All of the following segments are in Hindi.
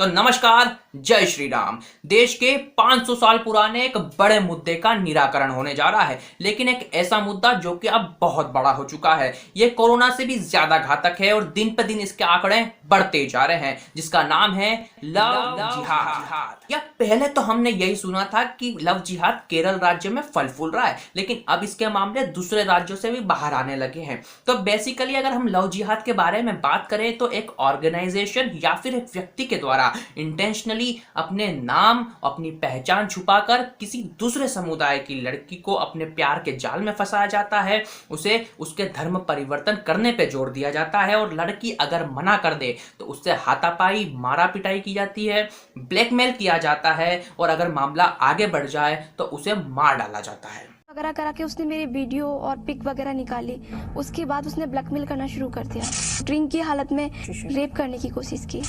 तो नमस्कार, जय श्री राम। देश के 500 साल पुराने एक बड़े मुद्दे का निराकरण होने जा रहा है, लेकिन एक ऐसा मुद्दा जो कि अब बहुत बड़ा हो चुका है। ये कोरोना से भी ज्यादा घातक है और दिन पर दिन इसके आंकड़े बढ़ते जा रहे हैं, जिसका नाम है लव जिहाद। या पहले तो हमने यही सुना था कि लव जिहाद केरल राज्य में फल फूल रहा है, लेकिन अब इसके मामले दूसरे राज्यों से भी बाहर आने लगे हैं। तो बेसिकली अगर हम लव जिहाद के बारे में बात करें तो एक ऑर्गेनाइजेशन या फिर एक व्यक्ति के द्वारा इंटेंशनली अपने नाम, अपनी पहचान छुपाकर किसी दूसरे समुदाय की लड़की को अपने प्यार के जाल में फंसाया जाता है, उसे उसके धर्म परिवर्तन करने पे जोर दिया जाता है और लड़की अगर मना कर दे तो उससे हाथापाई, मारा पिटाई की जाती है, ब्लैकमेल किया जाता है और अगर मामला आगे बढ़ जाए तो उसे मार डाला जाता है। वगैरह करा के उसने मेरी वीडियो और पिक वगैरह निकाली। उसके बाद उसने ब्लैकमेल करना शुरू कर दिया। ड्रिंक की हालत में रेप करने की कोशिश की।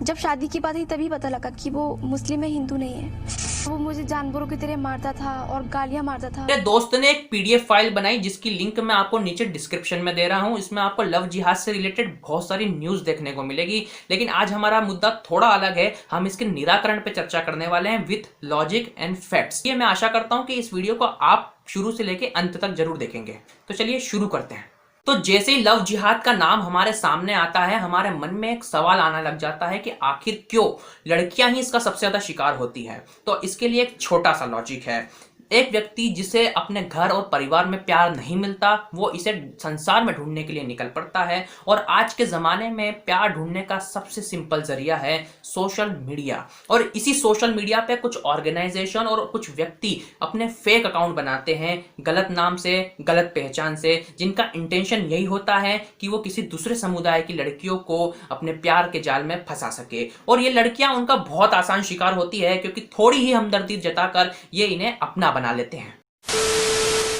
जब शादी की बात हुई तभी पता लगा कि वो मुस्लिम है, हिंदू नहीं है। वो मुझे जानवरों की तरह मारता था और गालियां मारता था। मेरे दोस्त ने एक पीडीएफ फाइल बनाई जिसकी लिंक मैं आपको नीचे डिस्क्रिप्शन में दे रहा हूं। इसमें आपको लव जिहाद से रिलेटेड बहुत सारी न्यूज देखने को मिलेगी, लेकिन आज हमारा मुद्दा थोड़ा अलग है। हम इसके निराकरण पे चर्चा करने वाले हैं विथ लॉजिक एंड फैक्ट्स। ये मैं आशा करता हूं कि इस वीडियो को आप शुरू से लेके अंत तक जरूर देखेंगे। तो चलिए शुरू करते हैं। तो जैसे ही लव जिहाद का नाम हमारे सामने आता है, हमारे मन में एक सवाल आना लग जाता है कि आखिर क्यों लड़कियां ही इसका सबसे ज्यादा शिकार होती हैं। तो इसके लिए एक छोटा सा लॉजिक है। एक व्यक्ति जिसे अपने घर और परिवार में प्यार नहीं मिलता, वो इसे संसार में ढूंढने के लिए निकल पड़ता है। और आज के जमाने में प्यार ढूंढने का सबसे सिंपल जरिया है सोशल मीडिया। और इसी सोशल मीडिया पे कुछ ऑर्गेनाइजेशन और कुछ व्यक्ति अपने फेक अकाउंट बनाते हैं, गलत नाम से, गलत पहचान से, जिनका इंटेंशन यही होता है कि वो किसी दूसरे समुदाय की लड़कियों को अपने प्यार के जाल में फंसा सके। और ये लड़कियां उनका बहुत आसान शिकार होती है, क्योंकि थोड़ी ही हमदर्दी जताकर ये इन्हें अपना बना लेते हैं।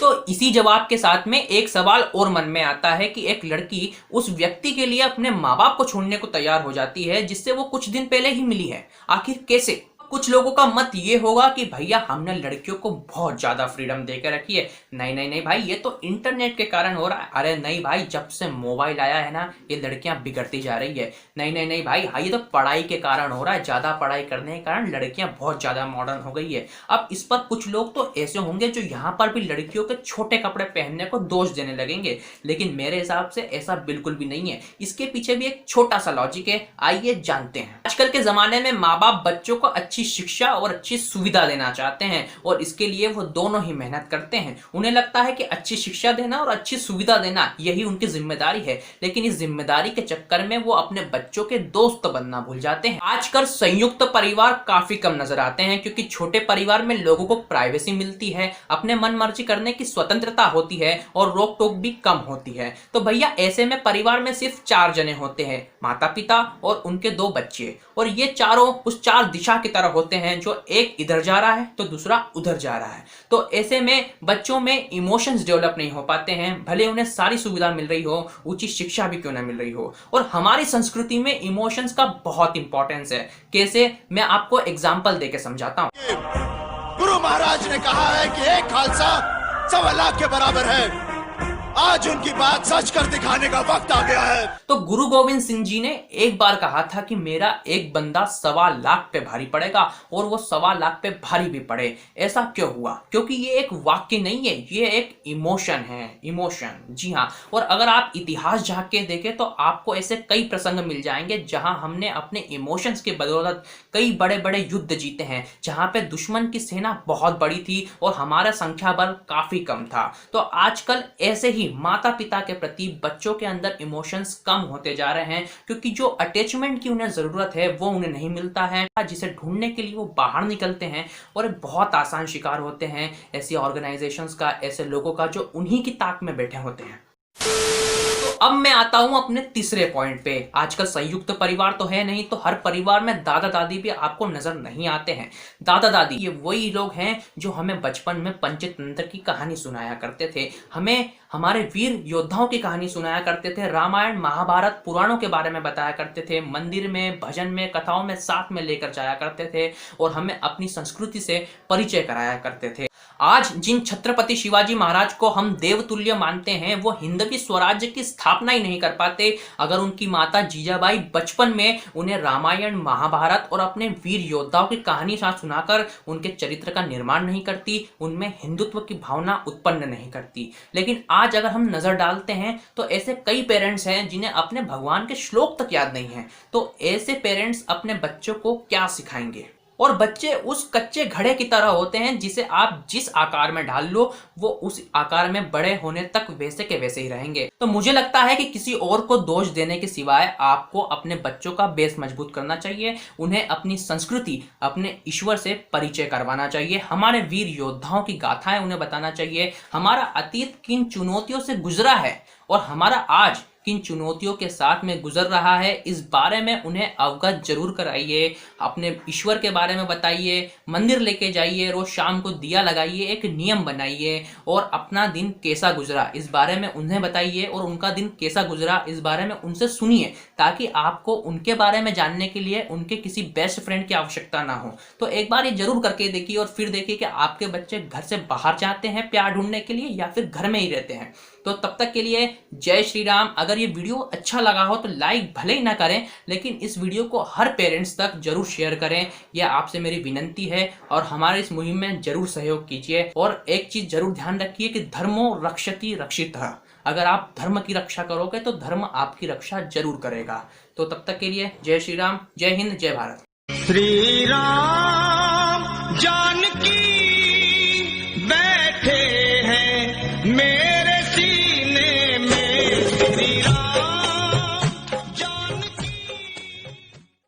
तो इसी जवाब के साथ में एक सवाल और मन में आता है कि एक लड़की उस व्यक्ति के लिए अपने माँ बाप को छोड़ने को तैयार हो जाती है जिससे वो कुछ दिन पहले ही मिली है। आखिर कैसे? कुछ लोगों का मत ये होगा कि भैया हमने लड़कियों को बहुत ज्यादा फ्रीडम देकर रखी है। नहीं नहीं नहीं भाई, ये तो इंटरनेट के कारण हो रहा है। अरे नहीं भाई, जब से मोबाइल आया है ना, ये लड़कियां बिगड़ती जा रही है। नहीं नहीं नहीं भाई, हाँ ये तो पढ़ाई के कारण हो रहा है। ज्यादा पढ़ाई करने के कारण लड़कियां बहुत ज्यादा मॉडर्न हो गई है। अब इस पर कुछ लोग तो ऐसे होंगे जो यहाँ पर भी लड़कियों के छोटे कपड़े पहनने को दोष देने लगेंगे, लेकिन मेरे हिसाब से ऐसा बिल्कुल भी नहीं है। इसके पीछे भी एक छोटा सा लॉजिक है, आइए जानते हैं। आजकल के जमाने में माँ बाप बच्चों को अच्छी शिक्षा और अच्छी सुविधा देना चाहते हैं, और इसके लिए वो दोनों ही मेहनत करते हैं। उन्हें लगता है कि अच्छी शिक्षा देना और अच्छी सुविधा देना यही उनकी जिम्मेदारी है, लेकिन इस जिम्मेदारी के चक्कर में वो अपने बच्चों के दोस्त बनना भूल जाते हैं। आजकल संयुक्त परिवार काफी कम नजर आते हैं, क्योंकि छोटे परिवार में लोगों को प्राइवेसी मिलती है, अपने मन मर्जी करने की स्वतंत्रता होती है और रोक टोक भी कम होती है। तो भैया ऐसे में परिवार में सिर्फ 4 जने होते हैं, माता पिता और उनके 2 बच्चे, और ये चारों उस 4 दिशा की तरह होते हैं, जो एक इधर जा रहा है तो दूसरा उधर जा रहा है। तो ऐसे में बच्चों में इमोशंस डेवलप नहीं हो पाते हैं, भले उन्हें सारी सुविधा मिल रही हो, उचित शिक्षा भी क्यों ना मिल रही हो। और हमारी संस्कृति में इमोशंस का बहुत इंपॉर्टेंस है। कैसे, मैं आपको एग्जांपल देके समझाता हूं। गुरु महाराज ने कहा है कि एक खालसा 1.25 लाख के बराबर है। आज उनकी बात सच कर दिखाने का वक्त आ गया है। तो गुरु गोविंद सिंह जी ने एक बार कहा था कि मेरा एक बंदा 1.25 लाख पे भारी पड़ेगा, और वो 1.25 लाख पे भारी भी पड़े। ऐसा क्यों हुआ? क्योंकि ये एक वाक्य नहीं है, ये एक इमोशन है। इमोशन, जी हाँ। और अगर आप इतिहास झांक के देखें तो आपको ऐसे कई प्रसंग मिल जाएंगे जहां हमने अपने इमोशंस के बदौलत कई बड़े बड़े युद्ध जीते हैं, जहां पे दुश्मन की सेना बहुत बड़ी थी और हमारा संख्या बल काफी कम था। तो आजकल ऐसे ही माता पिता के प्रति बच्चों के अंदर इमोशंस कम होते जा रहे हैं, क्योंकि जो अटैचमेंट की उन्हें जरूरत है वो उन्हें नहीं मिलता है, जिसे ढूंढने के लिए वो बाहर निकलते हैं और एक बहुत आसान शिकार होते हैं ऐसी ऑर्गेनाइजेशंस का, ऐसे लोगों का जो उन्हीं की ताक में बैठे होते हैं। अब मैं आता हूं अपने तीसरे पॉइंट पे। आजकल संयुक्त परिवार तो है नहीं, तो हर परिवार में दादा दादी भी आपको नजर नहीं आते हैं। दादा दादी ये वही लोग हैं जो हमें बचपन में पंचतंत्र की कहानी सुनाया करते थे, हमें हमारे वीर योद्धाओं की कहानी सुनाया करते थे, रामायण महाभारत पुराणों के बारे में बताया करते थे, मंदिर में, भजन में, कथाओं में साथ में लेकर जाया करते थे और हमें अपनी संस्कृति से परिचय कराया करते थे। आज जिन छत्रपति शिवाजी महाराज को हम देवतुल्य मानते हैं वो हिंदवी स्वराज्य की स्थापना ही नहीं कर पाते अगर उनकी माता जीजाबाई बचपन में उन्हें रामायण, महाभारत और अपने वीर योद्धाओं की कहानी साथ सुनाकर उनके चरित्र का निर्माण नहीं करती, उनमें हिंदुत्व की भावना उत्पन्न नहीं करती। लेकिन आज अगर हम नजर डालते हैं तो ऐसे कई पेरेंट्स हैं जिन्हें अपने भगवान के श्लोक तक याद नहीं है। तो ऐसे पेरेंट्स अपने बच्चों को क्या सिखाएंगे? और बच्चे उस कच्चे घड़े की तरह होते हैं जिसे आप जिस आकार में डाल लो वो उस आकार में बड़े होने तक वैसे के वैसे ही रहेंगे। तो मुझे लगता है कि किसी और को दोष देने के सिवाय आपको अपने बच्चों का बेस मजबूत करना चाहिए, उन्हें अपनी संस्कृति, अपने ईश्वर से परिचय करवाना चाहिए, हमारे वीर योद्धाओं की गाथाएं उन्हें बताना चाहिए, हमारा अतीत किन चुनौतियों से गुजरा है और हमारा आज किन चुनौतियों के साथ में गुजर रहा है, इस बारे में उन्हें अवगत जरूर कराइए। अपने ईश्वर के बारे में बताइए, मंदिर लेके जाइए, रोज शाम को दिया लगाइए, एक नियम बनाइए और अपना दिन कैसा गुजरा इस बारे में उन्हें बताइए और उनका दिन कैसा गुजरा इस बारे में उनसे सुनिए, ताकि आपको उनके बारे में जानने के लिए उनके किसी बेस्ट फ्रेंड की आवश्यकता ना हो। तो एक बार ये जरूर करके देखिए और फिर देखिए कि आपके बच्चे घर से बाहर जाते हैं प्यार ढूंढने के लिए या फिर घर में ही रहते हैं। तो तब तक के लिए जय श्री राम। अगर ये वीडियो अच्छा लगा हो तो लाइक भले ही ना करें, लेकिन इस वीडियो को हर पेरेंट्स तक जरूर शेयर करें, यह आपसे मेरी विनंती है। और हमारे इस मुहिम में जरूर सहयोग कीजिए। और एक चीज जरूर ध्यान रखिए कि धर्मो रक्षति रक्षितः। अगर आप धर्म की रक्षा करोगे तो धर्म आपकी रक्षा जरूर करेगा। तो तब तक के लिए जय श्री राम, जय हिंद, जय भारत। श्री राम जानकी